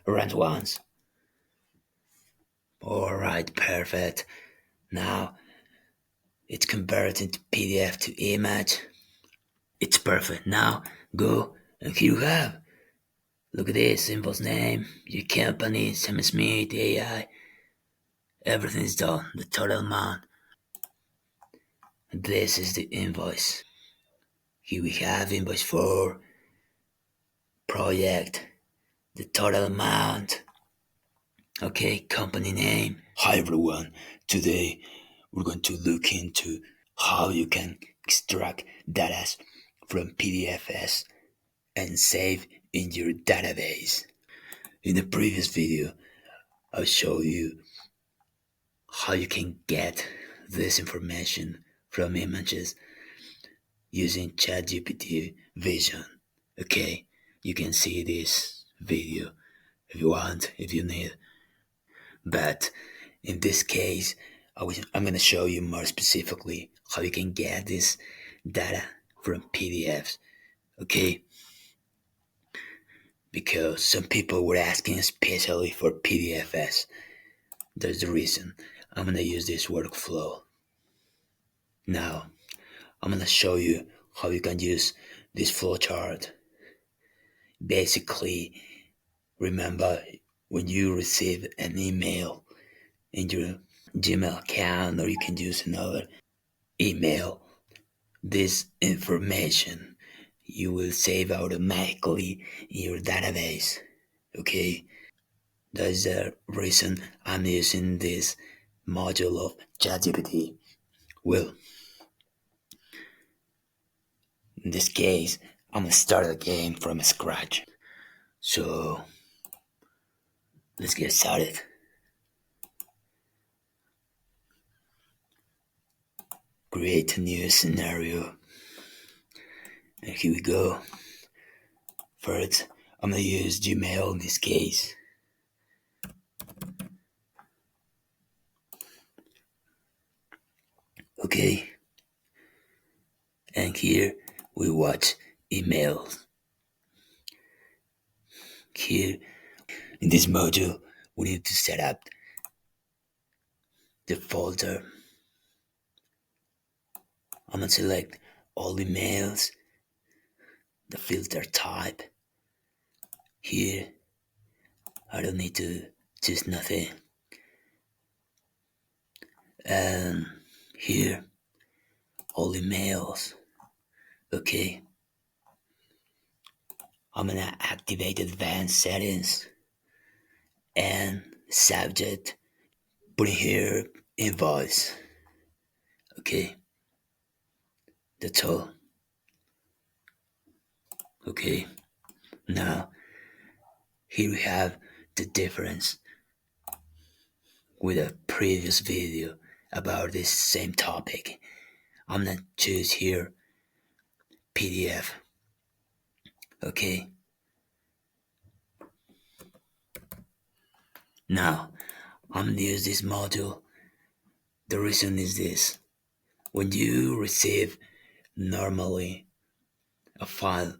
run once. Alright, perfect. Now it's converted into PDF to image. It's perfect. Now go and here you have. Look at this invoice name, your company, Sam Smith, AI. Everything's done. The total amount. This is the invoice. Here we have invoice for project, the total amount. Okay, company name. Hi everyone. Today we're going to look into how you can extract data from PDFs and save in your database. In the previous video, I'll show you how you can get this information from images using ChatGPT Vision. Okay, you can see this video if you want, if you need. But in this case, I'm going to show you more specifically how you can get this data from PDFs. Okay, because some people were asking especially for PDFs. That's the reason I'm going to use this workflow. Now, I'm going to show you how you can use this flowchart. Basically, remember when you receive an email in your Gmail account, or you can use another email, this information you will save automatically in your database. Okay, that's the reason I'm using this module of ChatGPT. Well, in this case, I'm gonna start a game from scratch. So let's get started. Create a new scenario. And here we go. First, I'm gonna use Gmail in this case. Okay. And here we watch emails. Here in this module, we need to set up the folder. I'm gonna select all emails, the filter type. Here, I don't need to choose nothing. And here, all emails. Okay. I'm gonna activate advanced settings and subject. Put in here invoice. Okay. That's all. Okay. Now, here we have the difference with a previous video about this same topic. I'm gonna choose here PDF. Okay. Now, I'm gonna use this module. The reason is this. When you receive normally a file,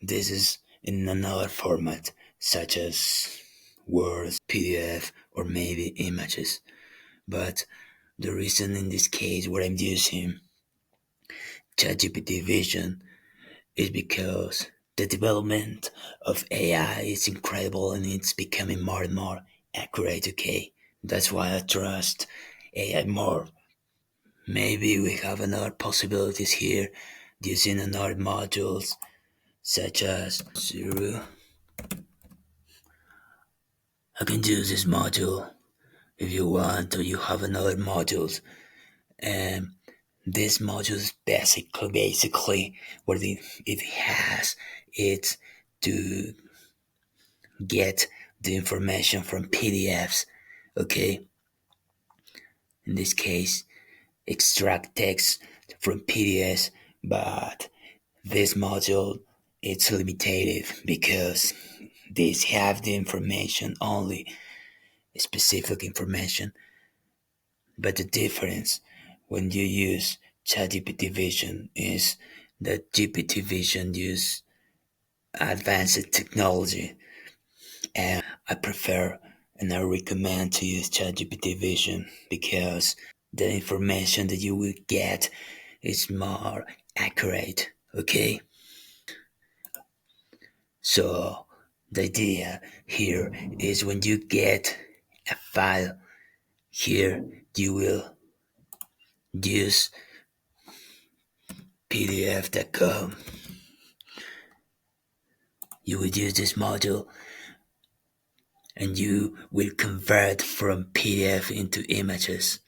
this is in another format, such as Word, PDF, or maybe images. But the reason in this case where I'm using ChatGPT Vision is because the development of AI is incredible and it's becoming more and more accurate, okay? That's why I trust AI more. Maybe we have another possibilities here using another modules such as zero. I can use this module if you want, or you have another modules. And this module is basically what it has. It's to get the information from PDFs. Okay. In this case, extract text from PDFs, but this module it's limited because these have the information only specific information. But the difference when you use ChatGPT Vision is that GPT Vision use advanced technology And I prefer and I recommend to use ChatGPT Vision because the information that you will get is more accurate. Okay, so the idea here is when you get a file here, you will use pdf.com. You will use this module and you will convert from PDF into images.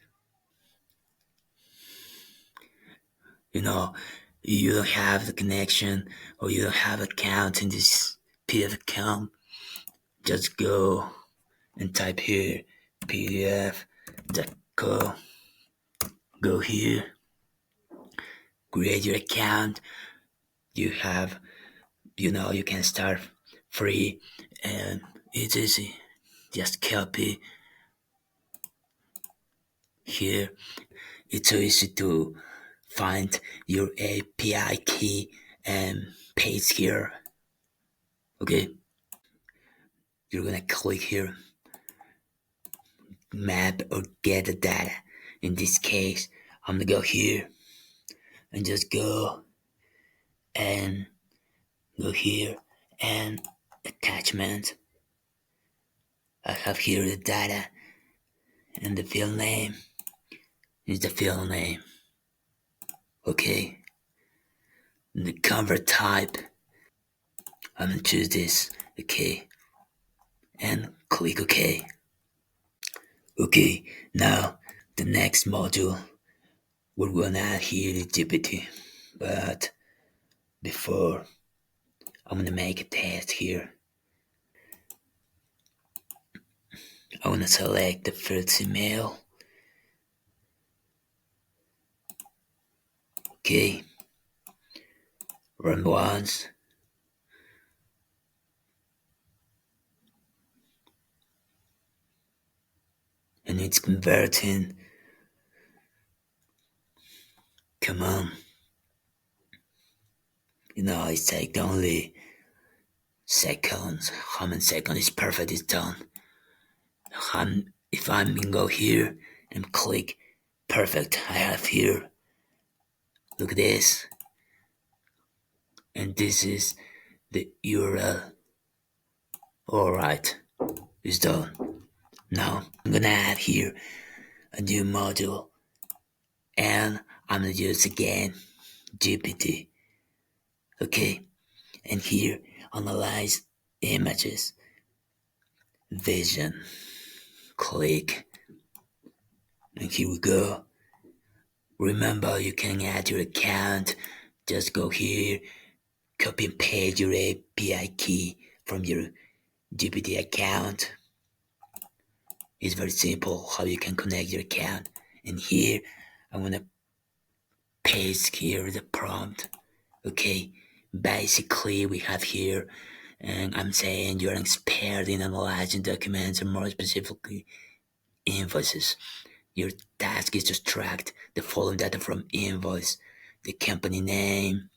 You know, you don't have the connection or you don't have account in this PDF account, just go and type here pdf.co, go here, create your account. You have, you can start free and it's easy. Just copy here. It's so easy to find your API key and paste here. Okay, you're gonna click here, map or get the data. In this case, I'm gonna go here and just and go here and attachment. I have here the data and the field name is the field name. Okay, and the convert type, I'm gonna choose this. Okay, and click OK. Okay, now the next module we're gonna add here is GPT. But before, I'm gonna make a test here. I wanna select the first email. Okay, run once. And it's converting. Come on. It takes only seconds. How many seconds is perfect, it's done. If I'm gonna go here and click perfect, I have here. Look at this. And this is the URL. Alright, it's done. Now I'm gonna add here a new module and I'm gonna use again GPT. Okay, and here analyze images, vision, click, and here we go. Remember, you can add your account. Just go here, copy and paste your API key from your GPT account. It's very simple how you can connect your account. And here, I'm gonna paste here the prompt. Okay, basically we have here, and I'm saying you're an expert in analyzing documents and more specifically invoices. Your task is to extract the following data from invoice: the company name,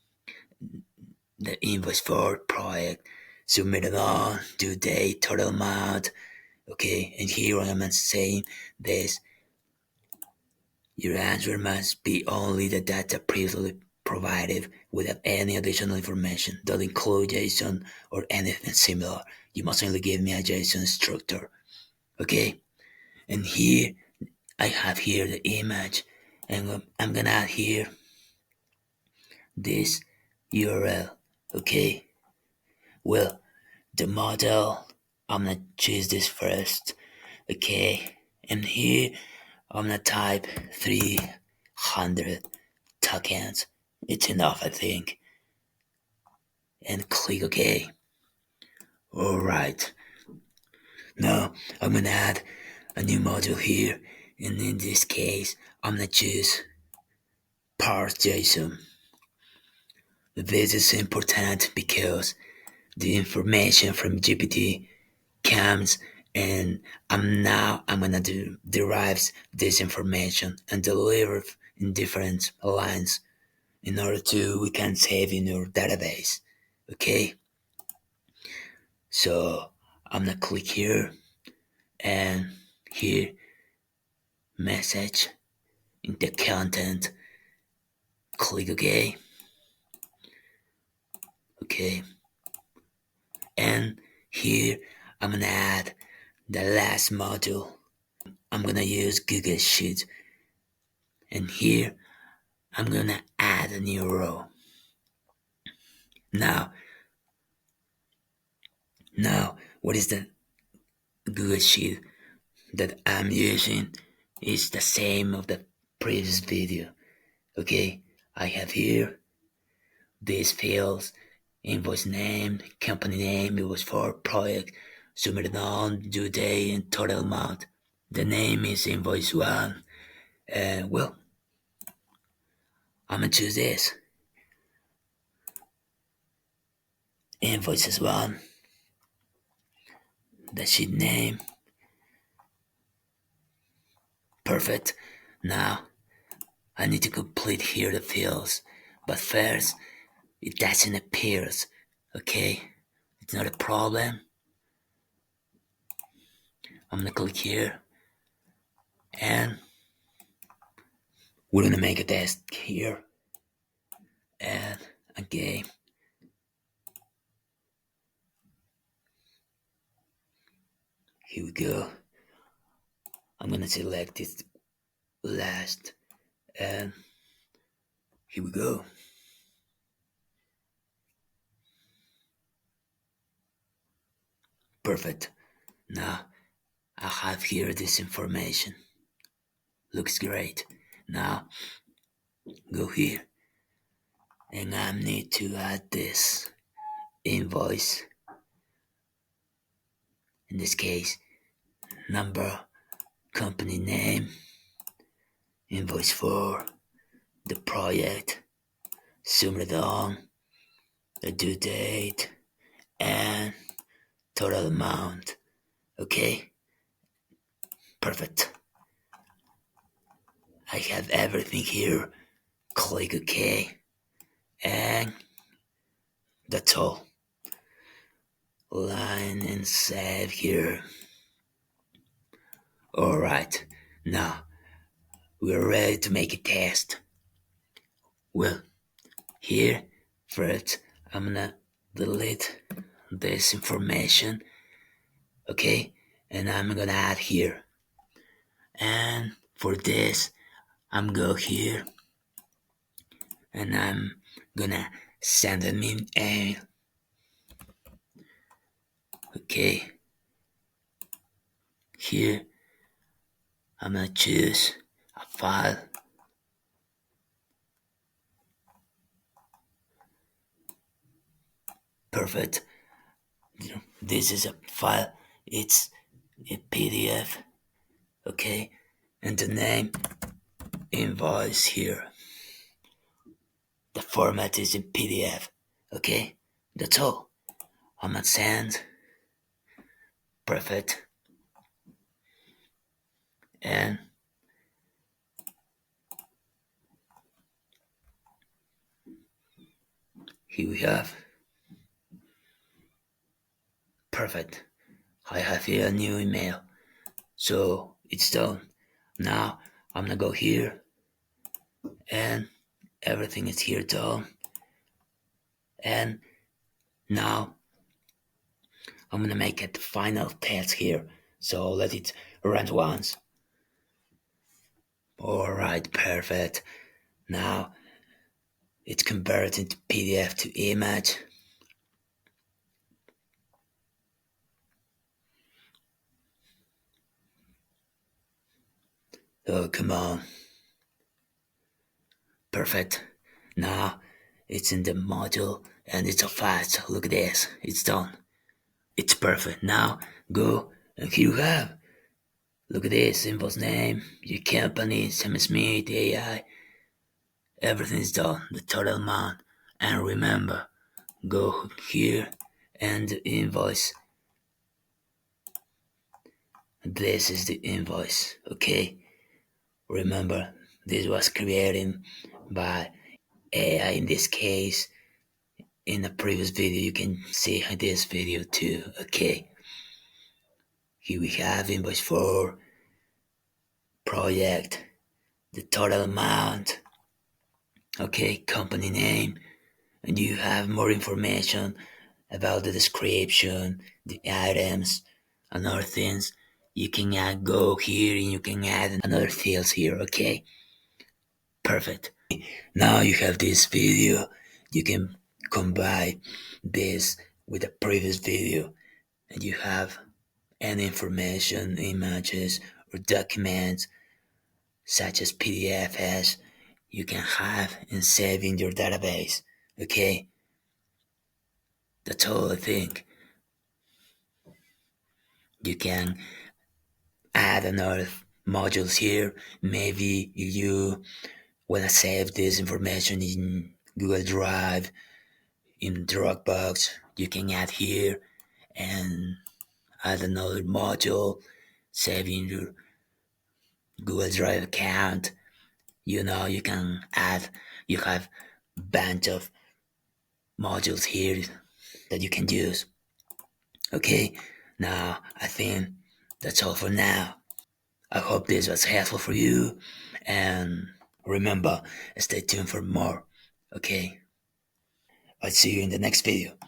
the invoice for project, submitted on, due date, total amount. Okay, and here I am saying this. Your answer must be only the data previously provided without any additional information. Don't include JSON or anything similar. You must only give me a JSON structure. Okay? And here, I have here the image. And I'm gonna add here this URL. Okay? Well, the model, I'm gonna choose this first. Okay? And here, I'm gonna type 300 tokens. It's enough, I think. And click OK. Alright. Now I'm gonna add a new module here. And in this case, I'm gonna choose parse JSON. This is important because the information from GPT comes and I'm gonna derives this information and deliver in different lines in order to we can save in your database. Okay, so I'm gonna click here and here message in the content. Click OK. Okay. And here I'm gonna add the last module. I'm gonna use Google Sheets. And here I'm gonna add a new row. Now, what is the Google Sheet that I'm using is the same of the previous video. Okay, I have here these fields: invoice name, company name, invoice for project, submitted on, due date, and total amount. The name is invoice one. Well, I'm gonna choose this. Invoices one, the sheet name. Perfect. Now I need to complete here the fields, but first it doesn't appear. Okay, it's not a problem. I'm gonna click here and we're gonna make a test here. And again, here we go. I'm gonna select this last and here we go. Perfect. Now I have here this information. Looks great. Now go here and I need to add this invoice. In this case, number, company name, invoice for, the project, submitted on, the due date, and total amount. Okay, perfect. I have everything here. Click OK, and that's all. Line and save here. Alright, now we're ready to make a test. Well, here first I'm gonna delete this information. Okay, and I'm gonna add here. And for this, I'm go here and I'm gonna send them in a. Okay, here I'm gonna choose a file. Perfect. This is a file. It's a PDF. Okay, and the name invoice here. The format is in PDF. Okay, that's all. I'm gonna send. Perfect. And here we have. Perfect. I have here a new email. So it's done. Now I'm gonna go here and everything is here done. And now I'm gonna make it the final test here. So let it run once. Alright, perfect. Now it's converted into PDF to image. Oh, come on. Perfect. Now it's in the module and it's so fast. Look at this. It's done. It's perfect. Now go and here you have. Look at this. Invoice name, your company, Sam Smith, AI. Everything's done. The total amount. And remember, go here and the invoice. This is the invoice. Okay? Remember, this was created by AI in this case. In the previous video, you can see this video too. Okay? Here we have invoice for project, the total amount, okay, company name, and you have more information about the description, the items, and other things. You can go here and you can add another fields here, okay? Perfect. Now you have this video. You can combine this with the previous video and you have any information, images, or documents such as PDFs you can have and save in your database. Okay? That's all I think. You can add another modules here. Maybe you wanna save this information in Google Drive, in Dropbox, you can add here and add another module, save in your Google Drive account. You can add, you have bunch of modules here that you can use. Okay, now I think that's all for now. I hope this was helpful for you, and remember, stay tuned for more. Okay, I'll see you in the next video.